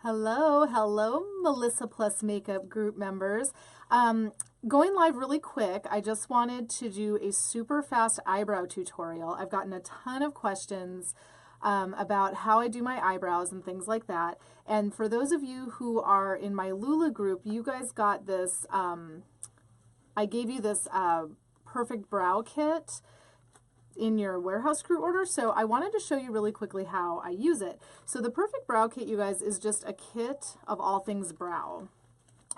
Hello, Melissa Plus Makeup group members. Going live really quick, I just wanted to do a super fast eyebrow tutorial. I've gotten a ton of questions about how I do my eyebrows and things like that. And for those of you who are in my Lula group, you guys got this, I gave you this perfect brow kit in your warehouse crew order, so I wanted to show you really quickly how I use it. So the perfect brow kit, you guys, is just a kit of all things brow.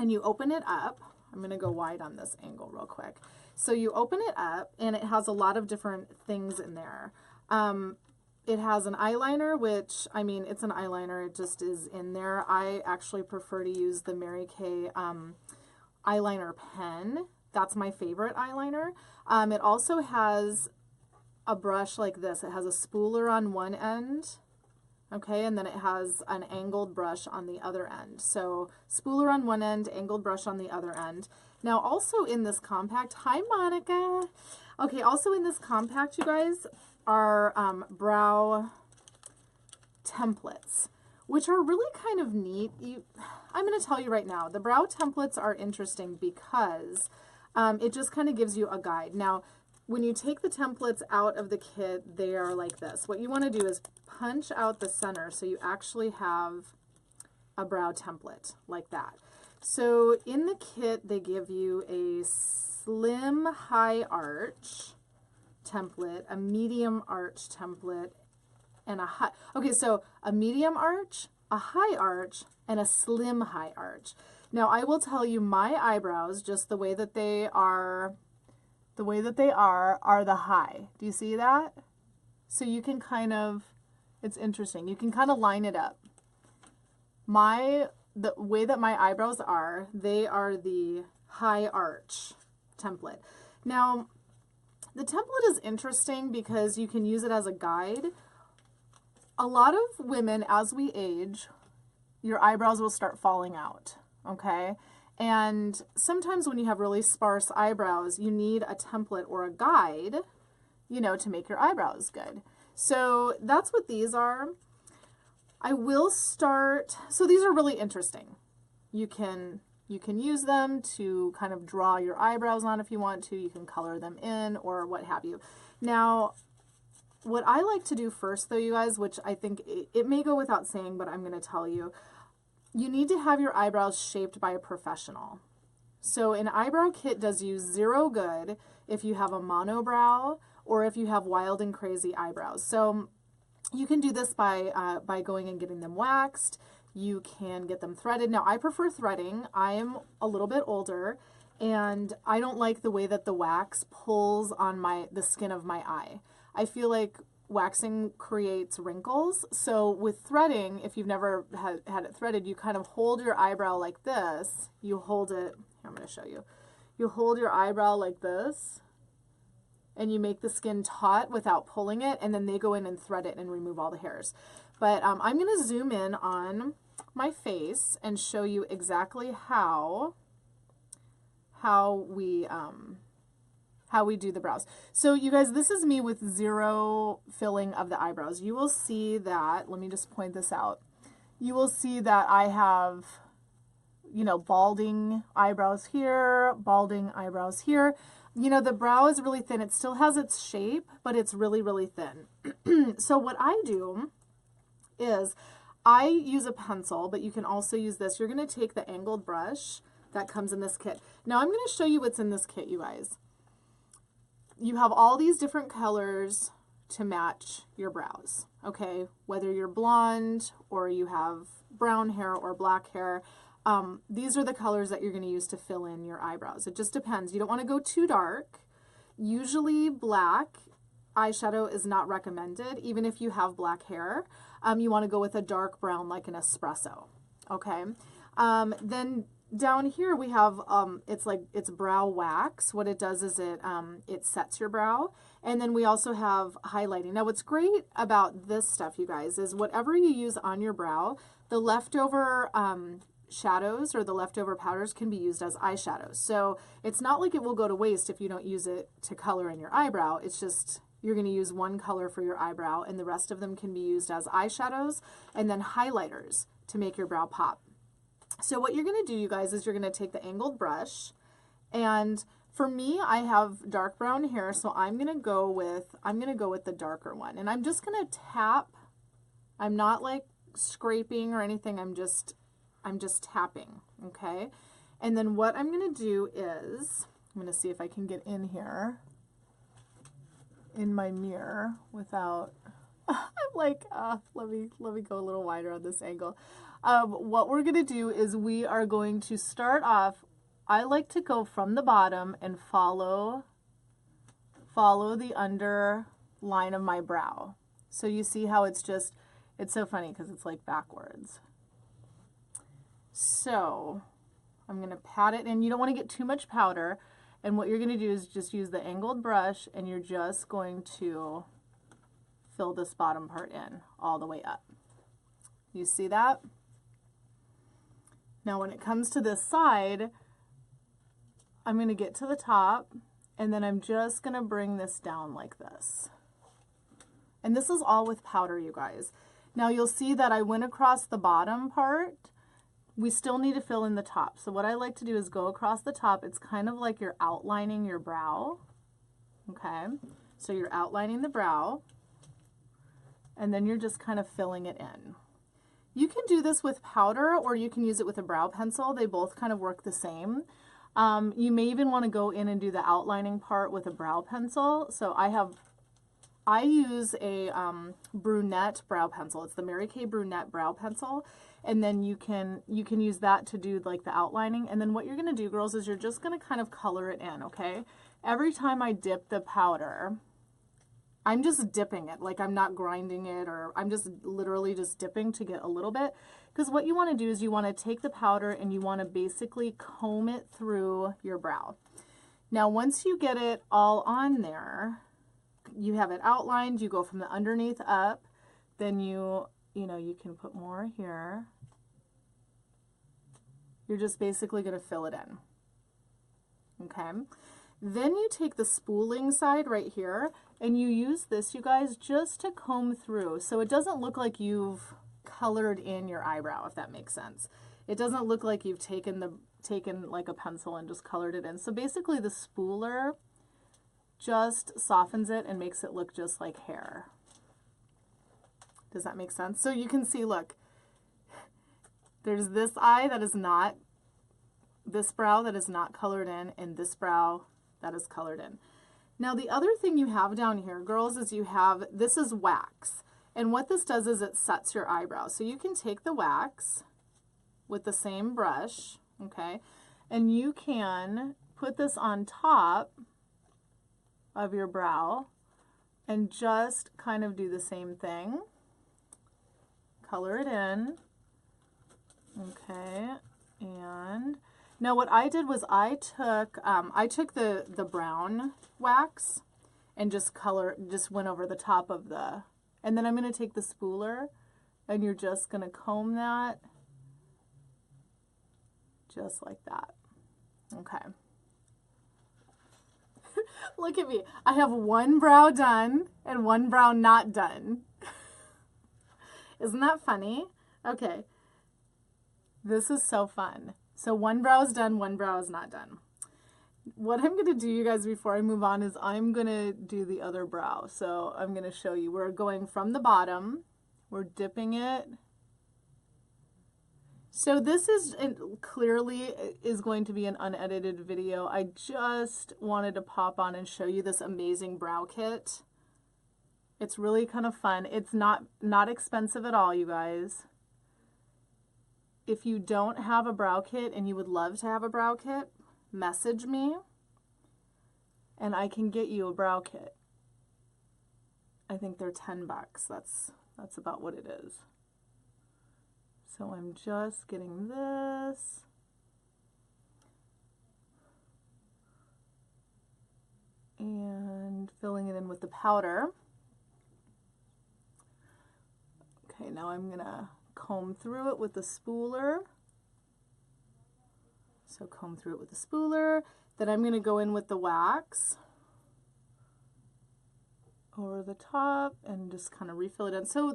And you open it up. I'm going to go wide on this angle real quick. So you open it up and it has a lot of different things in there. It has an eyeliner, which, I mean, it's an eyeliner, it just is in there. I actually prefer to use the Mary Kay eyeliner pen. That's my favorite eyeliner. It also has a brush like this. It has a spooler on one end, okay, and then it has an angled brush on the other end. So spooler on one end, angled brush on the other end. Now also in this compact, hi Monica. Okay, also in this compact, you guys, are brow templates, which are really kind of neat. I'm going to tell you right now, the brow templates are interesting because it just kind of gives you a guide. Now, when you take the templates out of the kit, they are like this. What you want to do is punch out the center so you actually have a brow template like that. So in the kit, they give you a slim high arch template, a medium arch template, and a high. Okay, so a medium arch, a high arch, and a slim high arch. Now I will tell you my eyebrows, just the way that they are, are the high. Do you see that? So you can kind of, it's interesting. You can kind of line it up. The way that my eyebrows are, they are the high arch template. Now, the template is interesting because you can use it as a guide. A lot of women, as we age, your eyebrows will start falling out, okay? And sometimes when you have really sparse eyebrows, you need a template or a guide, you know, to make your eyebrows good. So that's what these are. I will start, so these are really interesting. You can use them to kind of draw your eyebrows on if you want to. You can color them in or what have you. Now, what I like to do first though, you guys, which I think it may go without saying, but I'm going to tell you, you need to have your eyebrows shaped by a professional. So an eyebrow kit does you zero good if you have a monobrow or if you have wild and crazy eyebrows. So you can do this by going and getting them waxed. You can get them threaded. Now I prefer threading. I'm a little bit older and I don't like the way that the wax pulls on the skin of my eye. I feel like waxing creates wrinkles. So with threading, if you've never had it threaded, you kind of hold your eyebrow like this. You hold it, I'm going to show you. You hold your eyebrow like this and you make the skin taut without pulling it, and then they go in and thread it and remove all the hairs. But I'm going to zoom in on my face and show you exactly how we do the brows. So you guys, this is me with zero filling of the eyebrows. You will see that, let me just point this out. You will see that I have, you know, balding eyebrows here, balding eyebrows here. You know, the brow is really thin. It still has its shape, but it's really, really thin. So what I do is I use a pencil, but you can also use this. You're going to take the angled brush that comes in this kit. Now I'm going to show you what's in this kit, you guys. You have all these different colors to match your brows, okay? Whether you're blonde or you have brown hair or black hair, these are the colors that you're going to use to fill in your eyebrows. It just depends. You don't want to go too dark. Usually black eyeshadow is not recommended, even if you have black hair. You want to go with a dark brown like an espresso, okay? Then down here we have, it's brow wax. What it does is it sets your brow. And then we also have highlighting. Now what's great about this stuff, you guys, is whatever you use on your brow, the leftover shadows or the leftover powders can be used as eyeshadows. So it's not like it will go to waste if you don't use it to color in your eyebrow. It's just you're going to use one color for your eyebrow and the rest of them can be used as eyeshadows and then highlighters to make your brow pop. So what you're going to do, you guys, is you're going to take the angled brush, and for me, I have dark brown hair, so I'm going to go with the darker one. And I'm just going to tap. I'm not like scraping or anything. I'm just tapping, okay? And then what I'm going to do is, I'm going to see if I can get in here in my mirror without, I'm like, let me go a little wider on this angle. What we're going to do is we are going to start off, I like to go from the bottom and follow the under line of my brow. So you see how it's so funny because it's like backwards. So I'm going to pat it, and you don't want to get too much powder. And what you're going to do is just use the angled brush, and you're just going to fill this bottom part in all the way up. You see that? Now when it comes to this side, I'm going to get to the top, and then I'm just going to bring this down like this. And this is all with powder, you guys. Now you'll see that I went across the bottom part. We still need to fill in the top. So what I like to do is go across the top. It's kind of like you're outlining your brow. Okay, so you're outlining the brow, and then you're just kind of filling it in. You can do this with powder, or you can use it with a brow pencil. They both kind of work the same. You may even want to go in and do the outlining part with a brow pencil. So I use a brunette brow pencil. It's the Mary Kay brunette brow pencil, and then you can use that to do like the outlining. And then what you're going to do, girls, is you're just going to kind of color it in, okay? Every time I dip the powder, I'm just dipping it, like I'm not grinding it, or I'm just literally just dipping to get a little bit. Because what you want to do is you want to take the powder and you want to basically comb it through your brow. Now once you get it all on there, you have it outlined, you go from the underneath up, then you can put more here. You're just basically going to fill it in. Okay. Then you take the spooling side right here, and you use this, you guys, just to comb through. So it doesn't look like you've colored in your eyebrow, if that makes sense. It doesn't look like you've taken like a pencil and just colored it in. So basically the spooler just softens it and makes it look just like hair. Does that make sense? So you can see, look, there's this eye that is not, this brow that is not colored in, and this brow that is colored in. Now the other thing you have down here, girls, is this is wax. And what this does is it sets your eyebrow. So you can take the wax with the same brush, okay, and you can put this on top of your brow and just kind of do the same thing. Color it in. Okay, and now what I did was I took the brown wax and just went over the top of the, and then I'm going to take the spooler, and you're just going to comb that just like that. Okay. Look at me. I have one brow done and one brow not done. Isn't that funny? Okay. This is so fun. So one brow is done, one brow is not done. What I'm going to do, you guys, before I move on, is I'm going to do the other brow. So I'm going to show you. We're going from the bottom. We're dipping it. So this is clearly is going to be an unedited video. I just wanted to pop on and show you this amazing brow kit. It's really kind of fun. It's not expensive at all, you guys. If you don't have a brow kit and you would love to have a brow kit, message me and I can get you a brow kit. I think they're $10. That's about what it is. So I'm just getting this. And filling it in with the powder. Okay, now I'm gonna comb through it with the spooler. So comb through it with the spooler. Then I'm gonna go in with the wax over the top and just kind of refill it in. So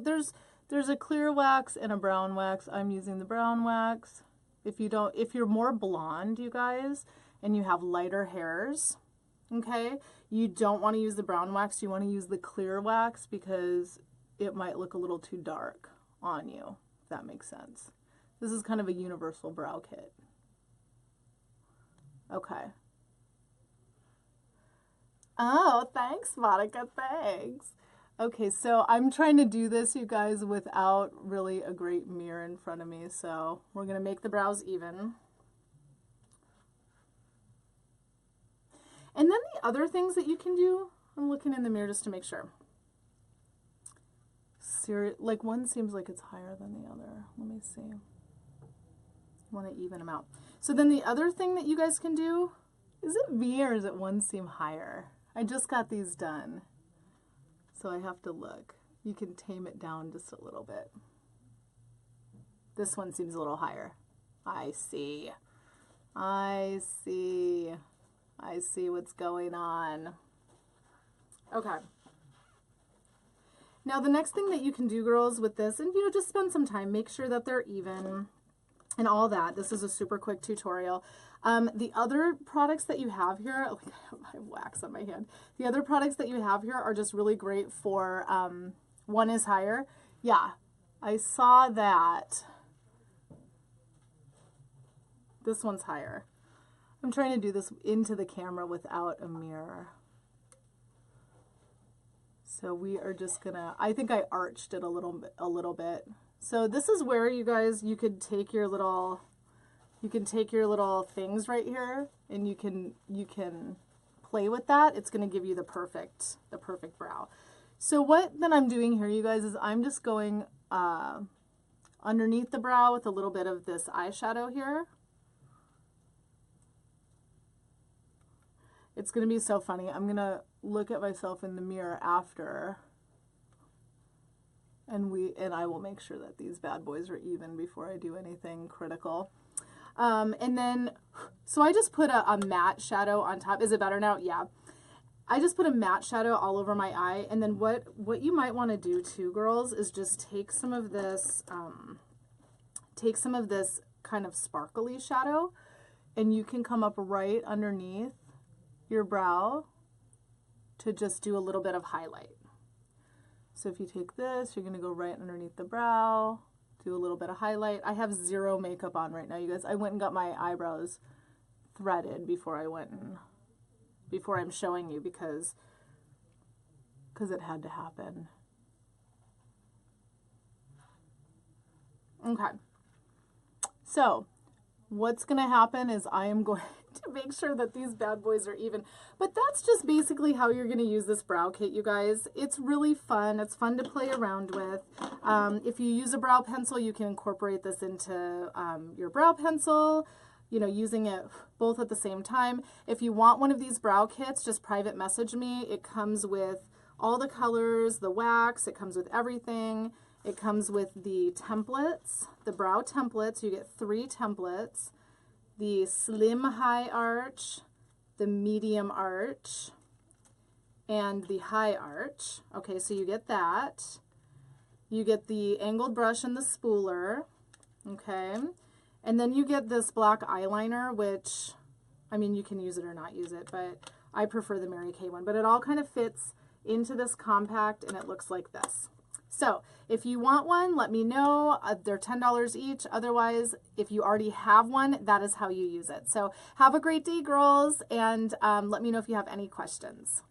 There's a clear wax and a brown wax. I'm using the brown wax. If you're more blonde, you guys, and you have lighter hairs, okay, you don't want to use the brown wax. You want to use the clear wax because it might look a little too dark on you, if that makes sense. This is kind of a universal brow kit. Okay. Oh, thanks, Monica, thanks. Okay, so I'm trying to do this, you guys, without really a great mirror in front of me. So we're going to make the brows even. And then the other things that you can do, I'm looking in the mirror just to make sure. Like one seems like it's higher than the other. Let me see. I want to even them out. So then the other thing that you guys can do, is it me or is it one seem higher? I just got these done. So I have to look. You can tame it down just a little bit. This one seems a little higher. I see. I see. I see what's going on. Okay. Now the next thing that you can do, girls, with this, and just spend some time, make sure that they're even and all that. This is a super quick tutorial. The other products that you have here, like I have wax on my hand. The other products that you have here are just really great for, one is higher. Yeah, I saw that. This one's higher. I'm trying to do this into the camera without a mirror. So we are just gonna, I think I arched it a little bit. So this is where you guys, you could take your little, things right here and you can play with that. It's going to give you the perfect brow. So what then I'm doing here, you guys, is I'm just going underneath the brow with a little bit of this eyeshadow here. It's going to be so funny. I'm going to look at myself in the mirror after and I will make sure that these bad boys are even before I do anything critical. And then, so I just put a matte shadow on top. Is it better now? Yeah. I just put a matte shadow all over my eye. And then what you might want to do too, girls, is just take some of this kind of sparkly shadow, and you can come up right underneath your brow to just do a little bit of highlight. So if you take this, you're going to go right underneath the brow, do a little bit of highlight. I have zero makeup on right now, you guys. I went and got my eyebrows threaded before I'm showing you because it had to happen. Okay. So what's going to happen is I am going to make sure that these bad boys are even. But that's just basically how you're going to use this brow kit, you guys. It's really fun. It's fun to play around with. If you use a brow pencil, you can incorporate this into your brow pencil, using it both at the same time. If you want one of these brow kits, just private message me. It comes with all the colors, the wax. It comes with everything. It comes with the templates, the brow templates. You get 3 templates. The slim high arch, the medium arch, and the high arch. Okay, so you get that. You get the angled brush and the spooler. Okay, and then you get this black eyeliner, which, I mean, you can use it or not use it, but I prefer the Mary Kay one. But it all kind of fits into this compact, and it looks like this. So if you want one, let me know. They're $10 each. Otherwise, if you already have one, that is how you use it. So have a great day, girls, and let me know if you have any questions.